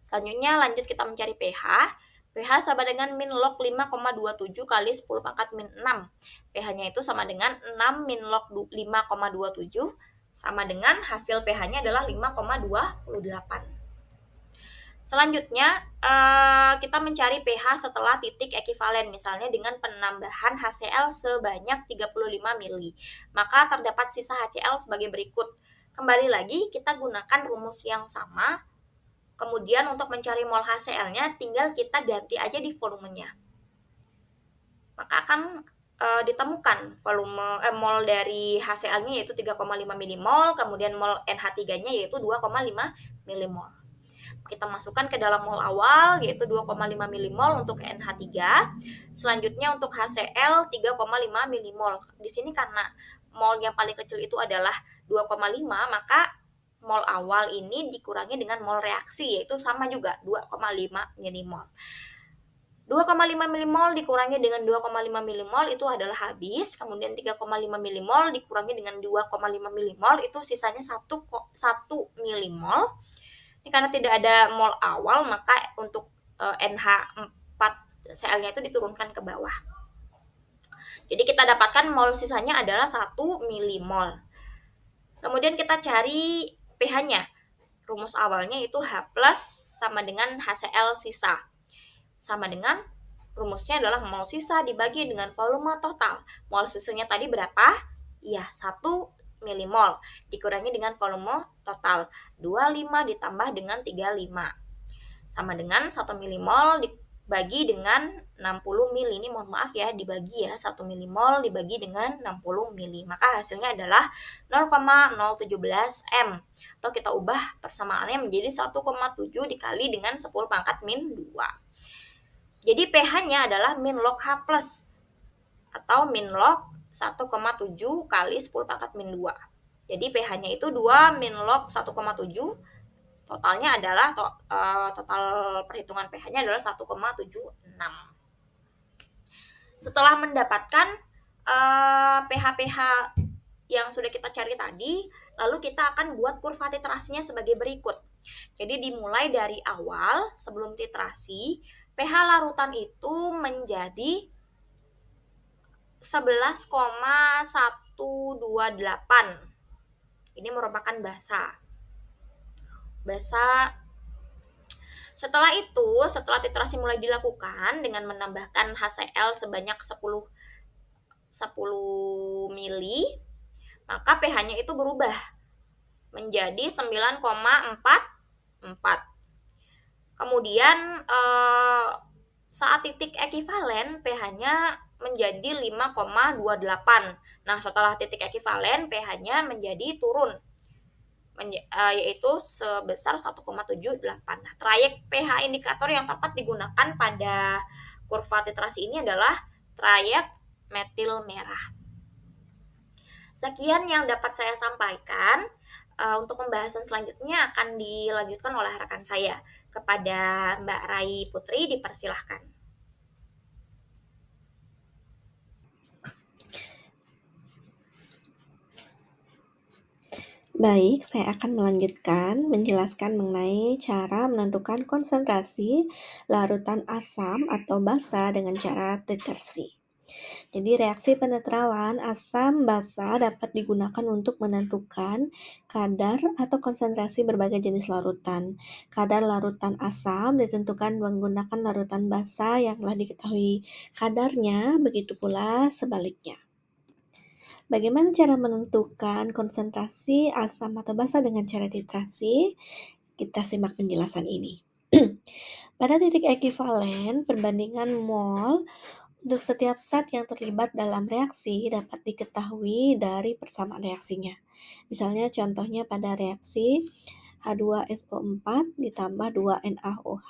Selanjutnya lanjut kita mencari pH. pH sama dengan min log 5,27 kali 10 pangkat min 6. pH-nya itu sama dengan 6 min log 5,27 sama dengan hasil pH-nya adalah 5,28. Selanjutnya, kita mencari pH setelah titik ekivalen, misalnya dengan penambahan HCl sebanyak 35 mili. Maka terdapat sisa HCl sebagai berikut. Kembali lagi, kita gunakan rumus yang sama. Kemudian untuk mencari mol HCl-nya, tinggal kita ganti aja di volumenya. Maka akan ditemukan mol dari HCl-nya yaitu 3,5 milimol, kemudian mol NH3-nya yaitu 2,5 milimol. Kita masukkan ke dalam mol awal yaitu 2,5 milimol untuk NH3. Selanjutnya untuk HCl 3,5 milimol. Di sini karena mol yang paling kecil itu adalah 2,5, maka mol awal ini dikurangi dengan mol reaksi yaitu sama juga 2,5 milimol. 2,5 milimol dikurangi dengan 2,5 milimol itu adalah habis, kemudian 3,5 milimol dikurangi dengan 2,5 milimol itu sisanya 1 milimol. Ini karena tidak ada mol awal, maka untuk NH4Cl-nya itu diturunkan ke bawah. Jadi kita dapatkan mol sisanya adalah 1 milimol. Kemudian kita cari pH-nya. Rumus awalnya itu H plus sama dengan HCl sisa. Sama dengan Rumusnya adalah mol sisa dibagi dengan volume total. Mol sisanya tadi berapa? Iya, 1 milimol dikurangi dengan volume total. 25 ditambah dengan 35. Sama dengan 1 milimol dibagi dengan 60 mili. Ini mohon maaf ya, dibagi ya, 1 milimol dibagi dengan 60 mili. Maka hasilnya adalah 0,017 M. Atau kita ubah persamaannya menjadi 1,7 dikali dengan 10 pangkat min 2. Jadi pH-nya adalah min log H plus atau min log 1,7 kali 10 pangkat min 2. Jadi pH-nya itu 2 min log 1,7, totalnya adalah total perhitungan pH-nya adalah 1,76. Setelah mendapatkan pH-pH yang sudah kita cari tadi, lalu kita akan buat kurva titrasinya sebagai berikut. Jadi dimulai dari awal sebelum titrasi, pH larutan itu menjadi 11,128. Ini merupakan basa. Setelah itu, setelah titrasi mulai dilakukan dengan menambahkan HCl sebanyak 10 mili, maka pH-nya itu berubah menjadi 9,44. Kemudian saat titik ekivalen pH-nya menjadi 5,28. Nah, setelah titik ekivalen pH-nya menjadi turun yaitu sebesar 1,78. Nah, trayek pH indikator yang tepat digunakan pada kurva titrasi ini adalah trayek metil merah. Sekian yang dapat saya sampaikan. Untuk pembahasan selanjutnya akan dilanjutkan oleh rekan saya. Kepada Mbak Rai Putri dipersilahkan. Baik, saya akan melanjutkan menjelaskan mengenai cara menentukan konsentrasi larutan asam atau basa dengan cara titrasi. Jadi reaksi penetralan asam basa dapat digunakan untuk menentukan kadar atau konsentrasi berbagai jenis larutan. Kadar larutan asam ditentukan menggunakan larutan basa yang telah diketahui kadarnya, begitu pula sebaliknya. Bagaimana cara menentukan konsentrasi asam atau basa dengan cara titrasi? Kita simak penjelasan ini. Pada titik ekivalen, perbandingan mol untuk setiap zat yang terlibat dalam reaksi dapat diketahui dari persamaan reaksinya. Misalnya contohnya pada reaksi H2SO4 ditambah 2NaOH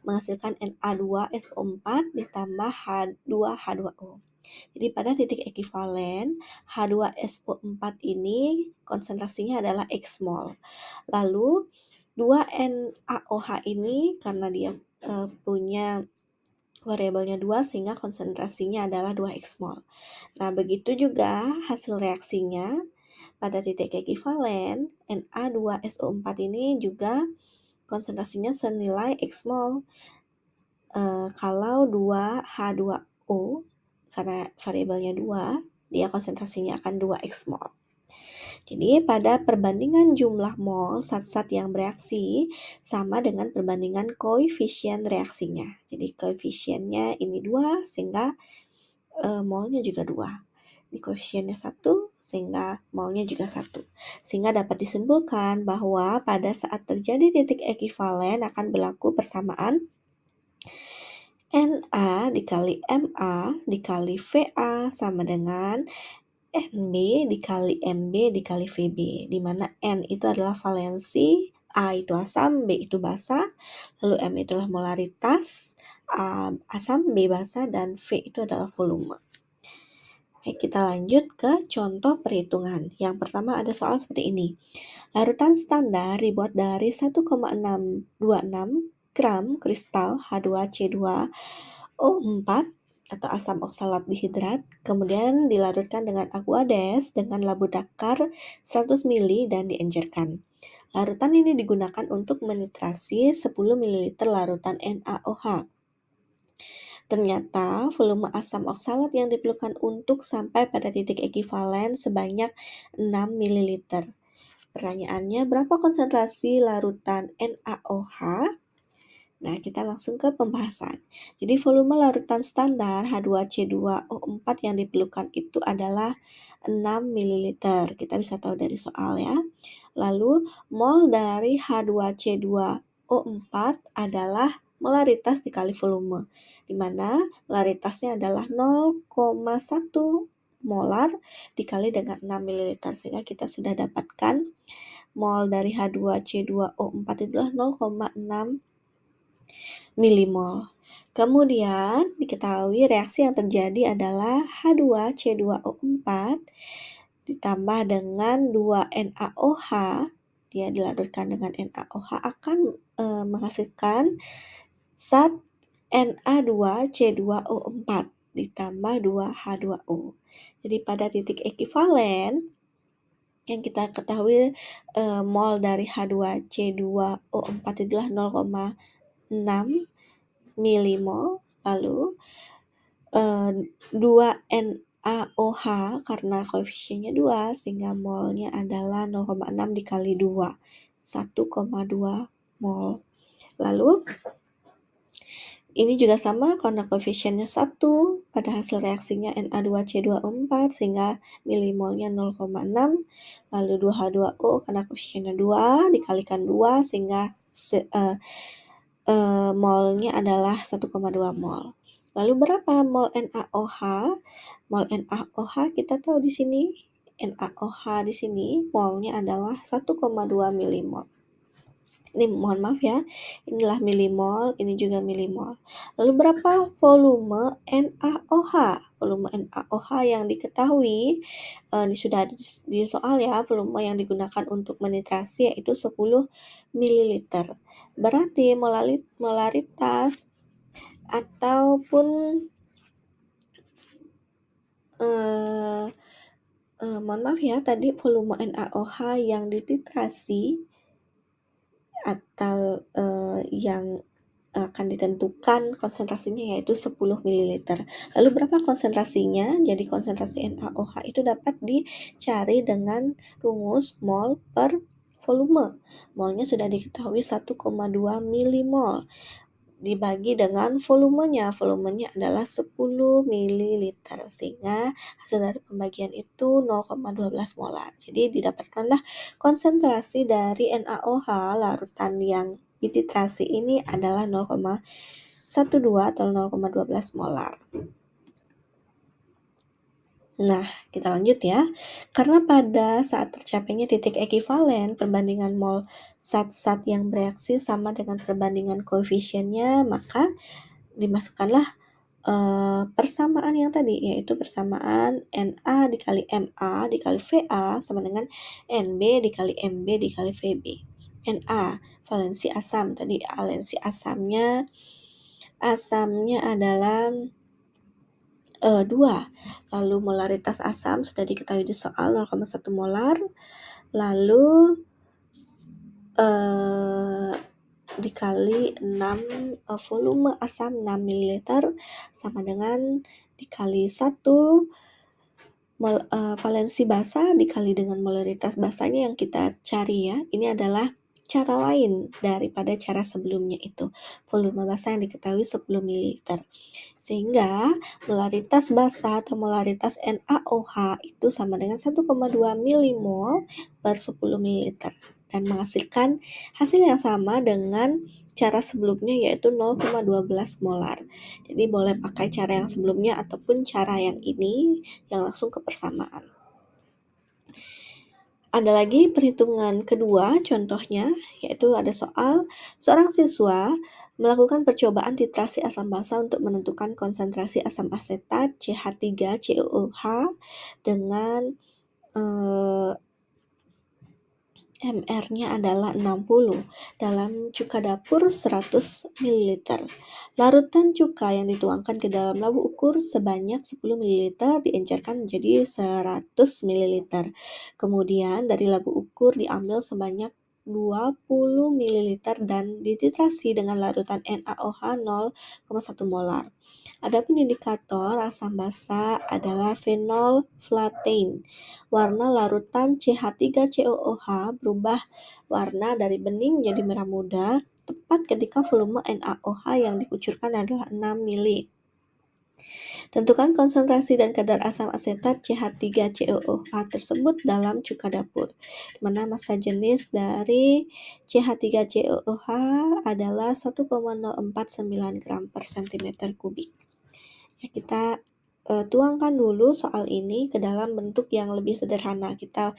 menghasilkan Na2SO4 ditambah H2H2O. Jadi pada titik ekivalen H2SO4 ini konsentrasinya adalah X mol. Lalu 2NaOH ini karena dia punya variabelnya 2 sehingga konsentrasinya adalah 2X mol. Nah, begitu juga hasil reaksinya pada titik ekivalen Na2SO4 ini juga konsentrasinya senilai X mol. Kalau 2H2O karena variabelnya 2, dia konsentrasinya akan 2X mol. Jadi pada perbandingan jumlah mol zat-zat yang bereaksi sama dengan perbandingan koefisien reaksinya. Jadi koefisiennya ini 2 sehingga molnya juga 2. Di koefisiennya 1 sehingga molnya juga 1. Sehingga dapat disimpulkan bahwa pada saat terjadi titik ekivalen akan berlaku persamaan Na dikali Ma dikali Va sama dengan Nb dikali Mb dikali Vb, di mana N itu adalah valensi, A itu asam, B itu basa, lalu M itu adalah molaritas, asam, B basa, dan V itu adalah volume. Baik, kita lanjut ke contoh perhitungan. Yang pertama ada soal seperti ini. Larutan standar dibuat dari 1,626 gram kristal H2C2O4 atau asam oksalat dihidrat, kemudian dilarutkan dengan aqua des dengan labu dakar 100 ml dan diencerkan. Larutan ini digunakan untuk menitrasi 10 ml larutan NaOH. Ternyata volume asam oksalat yang diperlukan untuk sampai pada titik ekivalen sebanyak 6 ml. Pertanyaannya, berapa konsentrasi larutan NaOH? Nah, kita langsung ke pembahasan. Jadi volume larutan standar H2C2O4 yang diperlukan itu adalah 6 ml. Kita bisa tahu dari soal ya. Lalu mol dari H2C2O4 adalah molaritas dikali volume, di mana molaritasnya adalah 0,1 molar dikali dengan 6 ml, sehingga kita sudah dapatkan mol dari H2C2O4 itu adalah 0,6 milimol. Kemudian diketahui reaksi yang terjadi adalah H2C2O4 ditambah dengan 2NaOH, dia dilarutkan dengan NaOH akan menghasilkan zat Na2C2O4 ditambah 2H2O. Jadi pada titik ekivalen yang kita ketahui mol dari H2C2O4 adalah 0,6 milimol, lalu 2NaOH karena koefisiennya 2 sehingga molnya adalah 0,6 dikali 2, 1,2 mol. Lalu ini juga sama karena koefisiennya 1 pada hasil reaksinya Na2C2O4 sehingga milimolnya 0,6, lalu 2H2O karena koefisiennya 2 dikalikan 2 sehingga molnya adalah 1,2 mol. Lalu berapa mol NaOH? Mol NaOH kita tahu di sini NaOH di sini molnya adalah 1,2 milimol. Ini mohon maaf ya, inilah milimol, ini juga milimol. Lalu berapa volume NaOH? Volume NaOH yang diketahui, ini sudah ada di soal ya, volume yang digunakan untuk menitrasi yaitu 10 ml. Berarti molaritas ataupun mohon maaf ya, tadi volume NaOH yang dititrasi atau yang akan ditentukan konsentrasinya yaitu 10 ml. Lalu berapa konsentrasinya? Jadi konsentrasi NaOH itu dapat dicari dengan rumus mol per volume. Molnya sudah diketahui 1,2 milimol dibagi dengan volumenya adalah 10 ml, sehingga hasil dari pembagian itu 0,12 molar. Jadi didapatkanlah konsentrasi dari NaOH larutan yang dititrasi ini adalah 0,12 atau 0,12 molar. Nah, kita lanjut ya. Karena pada saat tercapainya titik ekivalen, perbandingan mol zat-zat yang bereaksi sama dengan perbandingan koefisiennya, maka dimasukkanlah persamaan yang tadi, yaitu persamaan Na dikali Ma dikali Va sama dengan Nb dikali Mb dikali Vb. Na, valensi asam, tadi valensi asamnya adalah 2. Lalu molaritas asam sudah diketahui di soal 0,1 molar. Lalu dikali 6 volume asam 6 ml sama dengan dikali 1 valensi basa dikali dengan molaritas basanya yang kita cari ya. Ini adalah cara lain daripada cara sebelumnya itu. Volume basa yang diketahui 10 ml. Sehingga molaritas basa atau molaritas NaOH itu sama dengan 1,2 milimol per 10 ml dan menghasilkan hasil yang sama dengan cara sebelumnya yaitu 0,12 molar. Jadi boleh pakai cara yang sebelumnya ataupun cara yang ini yang langsung ke persamaan. Ada lagi perhitungan kedua contohnya yaitu ada soal seorang siswa melakukan percobaan titrasi asam basa untuk menentukan konsentrasi asam asetat CH3COOH dengan MR-nya adalah 60 dalam cuka dapur 100 ml. Larutan cuka yang dituangkan ke dalam labu ukur sebanyak 10 ml diencerkan menjadi 100 ml. Kemudian dari labu ukur diambil sebanyak 20 ml dan dititrasi dengan larutan NaOH 0,1 molar. Adapun indikator asam basa adalah phenolphthalein. Warna larutan CH3COOH berubah warna dari bening menjadi merah muda tepat ketika volume NaOH yang dikucurkan adalah 6 mili. Tentukan konsentrasi dan kadar asam asetat CH3COOH tersebut dalam cuka dapur, di mana massa jenis dari CH3COOH adalah 1,049 gram per cm kubik. Ya, kita tuangkan dulu soal ini ke dalam bentuk yang lebih sederhana. Kita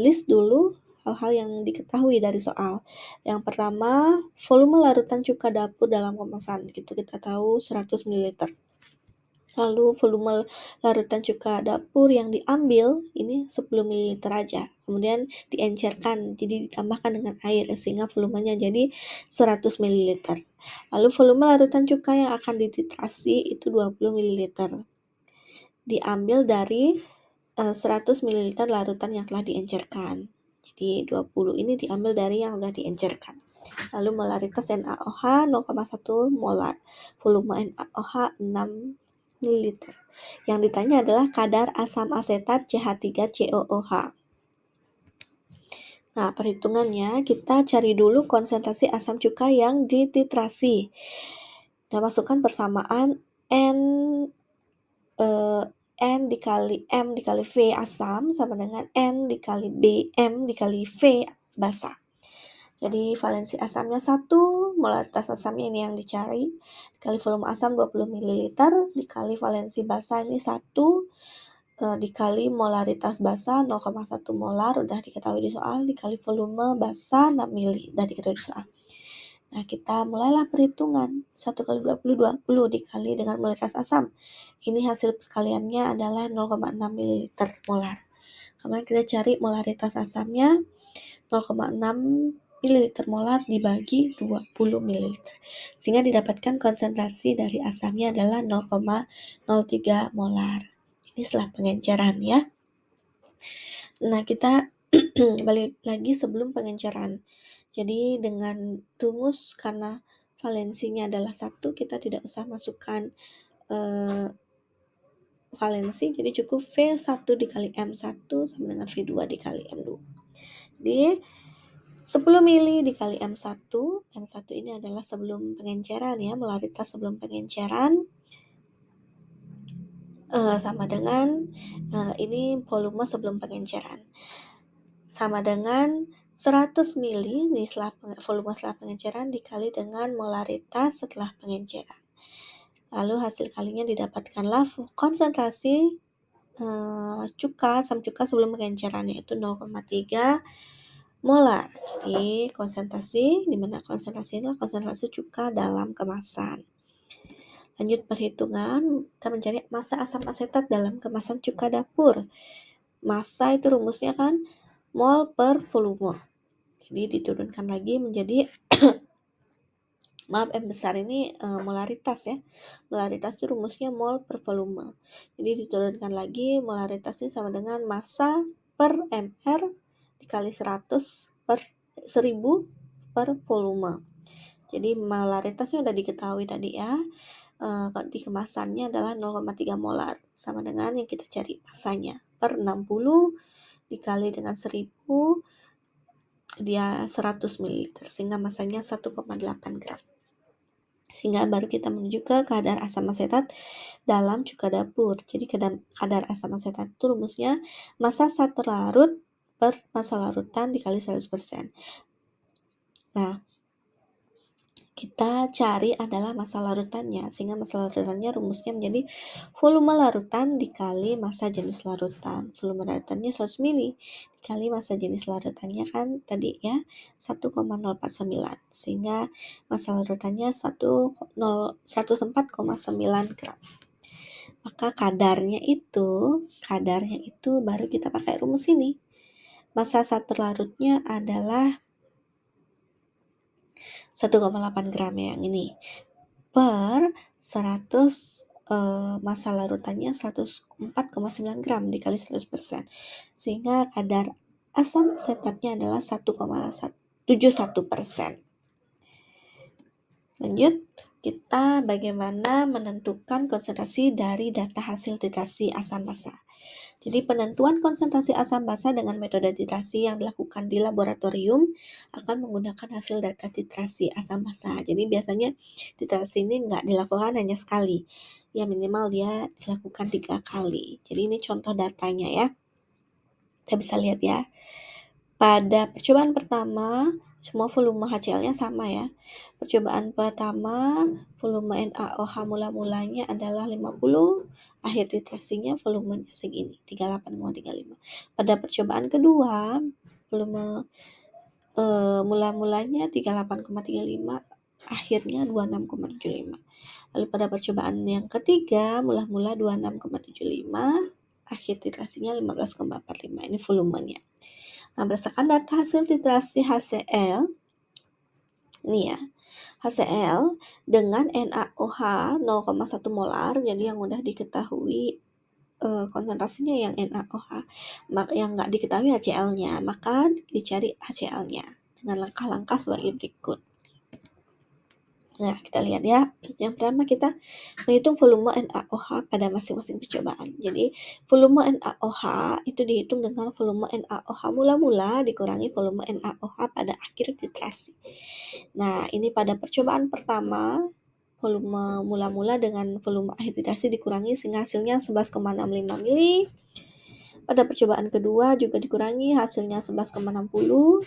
list dulu hal-hal yang diketahui dari soal. Yang pertama, volume larutan cuka dapur dalam kemasan. Gitu kita tahu 100 ml. Lalu volume larutan cuka dapur yang diambil ini 10 ml aja. Kemudian diencerkan, jadi ditambahkan dengan air sehingga volumenya jadi 100 ml. Lalu volume larutan cuka yang akan dititrasi itu 20 ml. Diambil dari 100 ml larutan yang telah diencerkan. Jadi 20 ini diambil dari yang telah diencerkan. Lalu molaritas NaOH 0,1 molar. Volume NaOH 6 ml. Yang ditanya adalah kadar asam asetat CH3COOH. Nah, perhitungannya kita cari dulu konsentrasi asam cuka yang dititrasi. Nah, masukkan persamaan N dikali M dikali V asam sama dengan N dikali B M dikali V basa. Jadi valensi asamnya 1, molaritas asamnya ini yang dicari, dikali volume asam 20 ml, dikali valensi basa ini 1, dikali molaritas basa 0,1 molar, udah diketahui di soal, dikali volume basa 6 ml, udah diketahui di soal. Nah, kita mulailah perhitungan. 1 kali 20, 20 dikali dengan molaritas asam. Ini hasil perkaliannya adalah 0,6 ml molar. Kemudian kita cari molaritas asamnya 0,6 ml molar dibagi 20 ml. Sehingga didapatkan konsentrasi dari asamnya adalah 0,03 molar. Ini setelah pengenceran ya. Nah, kita balik lagi sebelum pengenceran. Jadi dengan rumus karena valensinya adalah 1, kita tidak usah masukkan valensi, jadi cukup V1 dikali M1 sama dengan V2 dikali M2. Jadi 10 mili dikali M1, M1 ini adalah sebelum pengenceran ya, molaritas sebelum pengenceran, sama dengan ini volume sebelum pengenceran, sama dengan 100 mili ini volume setelah pengenceran dikali dengan molaritas setelah pengenceran. Lalu hasil kalinya didapatkanlah konsentrasi asam cuka sebelum pengenceran yaitu 0,3 molar. Jadi konsentrasi, di mana konsentrasi adalah konsentrasi cuka dalam kemasan. Lanjut perhitungan, kita mencari massa asam asetat dalam kemasan cuka dapur. Massa itu rumusnya kan mol per volume. Jadi diturunkan lagi menjadi maaf, M besar ini molaritas ya. Molaritas itu rumusnya mol per volume. Jadi diturunkan lagi, molaritasnya sama dengan massa per mr dikali 100 per 1000 per volume. Jadi molaritasnya udah diketahui tadi ya. Di kemasannya adalah 0,3 molar. Sama dengan yang kita cari massanya. Per 60 dikali dengan 1000 dia 100 ml. Sehingga massanya 1,8 gram. Sehingga baru kita menuju ke kadar asam asetat dalam cuka dapur. Jadi kadar asam asetat itu rumusnya massa zat terlarut per massa larutan dikali 100%. Nah, kita cari adalah massa larutannya, sehingga massa larutannya rumusnya menjadi volume larutan dikali massa jenis larutan. Volume larutannya 100 ml dikali massa jenis larutannya kan tadi ya 1,049, sehingga massa larutannya 104,9 gram. Maka kadarnya itu baru kita pakai rumus ini. Massa zat terlarutnya adalah 1,8 gram yang ini per 100 massa larutannya 104,9 gram dikali 100%, sehingga kadar asam asetatnya adalah 1,71%. Lanjut, kita bagaimana menentukan konsentrasi dari data hasil titrasi asam basa. Jadi penentuan konsentrasi asam basa dengan metode titrasi yang dilakukan di laboratorium akan menggunakan hasil data titrasi asam basa. Jadi biasanya titrasi ini nggak dilakukan hanya sekali, ya minimal dia dilakukan 3 kali. Jadi ini contoh datanya ya. Kita bisa lihat ya. Pada percobaan pertama, semua volume HCl-nya sama ya. Percobaan pertama, volume NaOH mula-mulanya adalah 50, akhir titrasinya volumenya segini, 38,35. Pada percobaan kedua, volume mula-mulanya 38,35, akhirnya 26,75. Lalu pada percobaan yang ketiga, mula-mula 26,75, akhir titrasinya 15,45. Ini volumenya. Nah, berdasarkan data hasil titrasi HCl, ini ya, HCl dengan NaOH 0,1 molar, jadi yang udah diketahui konsentrasinya yang NaOH, yang nggak diketahui HCl-nya, maka dicari HCl-nya dengan langkah-langkah sebagai berikut. Nah, kita lihat ya. Yang pertama kita menghitung volume NaOH pada masing-masing percobaan. Jadi, volume NaOH itu dihitung dengan volume NaOH mula-mula dikurangi volume NaOH pada akhir titrasi. Nah, ini pada percobaan pertama, volume mula-mula dengan volume akhir titrasi dikurangi sehingga hasilnya 11,65 mili. Pada percobaan kedua juga dikurangi, hasilnya 11,60.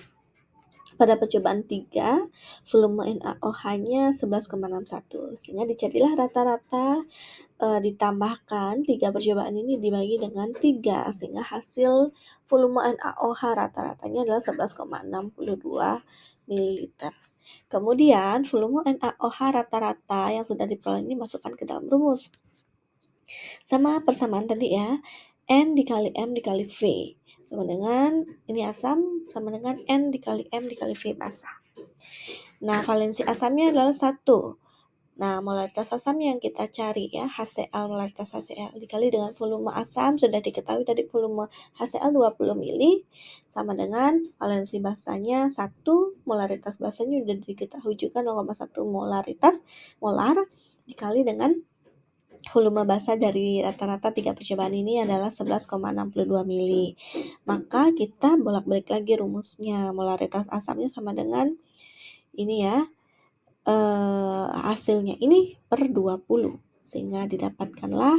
Pada percobaan 3, volume NaOH-nya 11,61, sehingga dicarilah rata-rata, ditambahkan 3 percobaan ini dibagi dengan 3, sehingga hasil volume NaOH rata-ratanya adalah 11,62 ml. Kemudian volume NaOH rata-rata yang sudah diperoleh ini masukkan ke dalam rumus. Sama persamaan tadi ya, N dikali M dikali V sama dengan, ini asam, sama dengan N dikali M dikali V basah. Nah, valensi asamnya adalah 1. Nah, molaritas asam yang kita cari ya, HCl, molaritas HCl dikali dengan volume asam, sudah diketahui tadi volume HCl 20 mili, sama dengan valensi basanya 1, molaritas basanya sudah diketahui juga 0,1 molar, dikali dengan volume basa dari rata-rata 3 percobaan ini adalah 11,62 mili. Maka kita bolak-balik lagi rumusnya. Molaritas asamnya sama dengan ini ya, hasilnya ini per 20. Sehingga didapatkanlah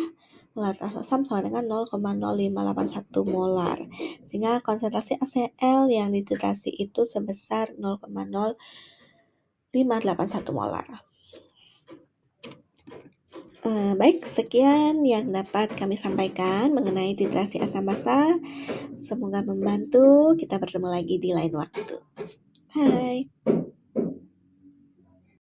molaritas asam sama dengan 0,0581 molar. Sehingga konsentrasi HCl yang dititrasi itu sebesar 0,0581 molar. Baik, sekian yang dapat kami sampaikan mengenai titrasi asam basa. Semoga membantu. Kita bertemu lagi di lain waktu. Bye.